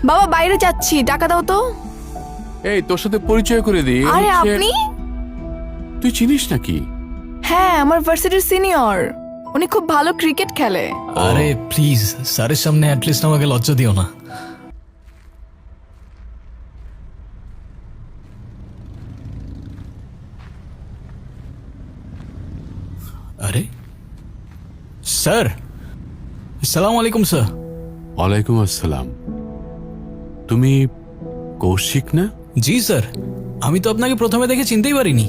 বাবা বাইরে যাচ্ছি, টাকা দাও তো। এই তোর সাথে পরিচয় করে দিই। আরে আপনি? তুই চিনিস নাকি? হ্যাঁ, আমার ভার্সিটির সিনিয়র। উনি খুব ভালো ক্রিকেট খেলে। আরে প্লিজ স্যারের সামনে অ্যাটলিস্ট আমাকে লজ্জা দিও না। আরে স্যার, আসসালামু আলাইকুম স্যার। ওয়ালাইকুম আসসালাম। তুমি কৌশিক না? জি স্যার, আমি তো আপনাকে প্রথমে দেখে চিনতেই পারিনি।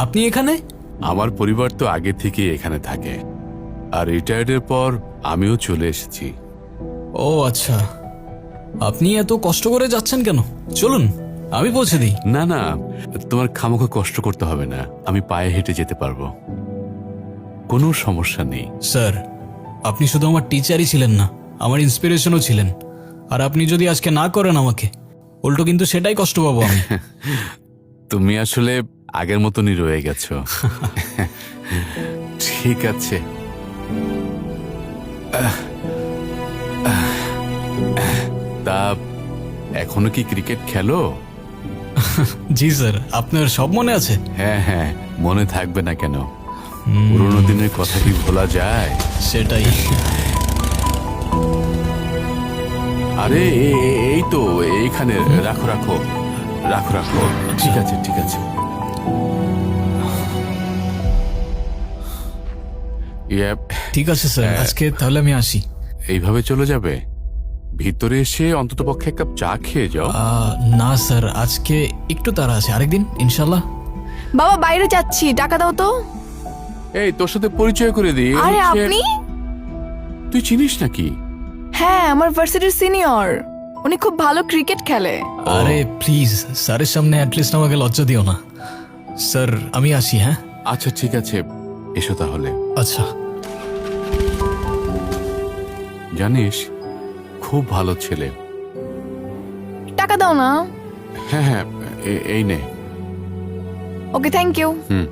আপনি এখানে? আমার পরিবার তো আগে থেকেই এখানে থাকে, আর রিটায়ার্ডের পর আমিও চলে এসেছি। ও আচ্ছা, আপনি এত কষ্ট করে যাচ্ছেন কেন? চলুন আমি পৌঁছে দিই। না না, তোমার খামোখা কষ্ট করতে হবে না, আমি পায়ে হেঁটে যেতে পারবো, কোনো সমস্যা নেই। স্যার, আপনি শুধু আমার টিচারই ছিলেন না, আমার ইন্সপিরেশনও ছিলেন। আর আপনি যদি আজকে না করেন আমাকে, উল্টো কিন্তু সেটাই কষ্ট পাবো আমি। তুমি আসলে আগের মতনই রয়ে গেছো। ঠিক আছে। তা এখনো কি ক্রিকেট খেলো? জি স্যার, আপনার সব মনে আছে? হ্যাঁ হ্যাঁ, মনে থাকবে না কেন? পুরোনো দিনের কথা কি ভোলা যায়? সেটাই। আরে এই তো এইখানে রাখো রাখো রাখো রাখো। ঠিক আছে ঠিক আছে। ঠিক আছে স্যার, আজকে তাহলে আমি আসি। এইভাবে চলে যাবে? ভিতরে এসে অন্তত পক্ষে এক কাপ চা খেয়ে যাও। না স্যার, আজকে একটু তাড়া আছে, আরেকদিন ইনশাল্লাহ। বাবা বাইরে যাচ্ছি, টাকা দাও তো। এই তোর সাথে পরিচয় করে দিই। আরে আপনি? তুই চিনিস নাকি? হ্যাঁ, আমার ভার্সিটির সিনিয়র। উনি খুব ভালো ক্রিকেট খেলে। আরে প্লিজ স্যারের সামনে অ্যাটলিস্ট আমাকে লজ্জা দিও না। স্যার আমি আসি, হ্যাঁ? আচ্ছা ঠিক আছে, এসো তাহলে। আচ্ছা। জানিস, খুব ভালো ছেলে। টাকা দাও না। হ্যাঁ হ্যাঁ, এই নে। ওকে, থ্যাংক ইউ। হুম।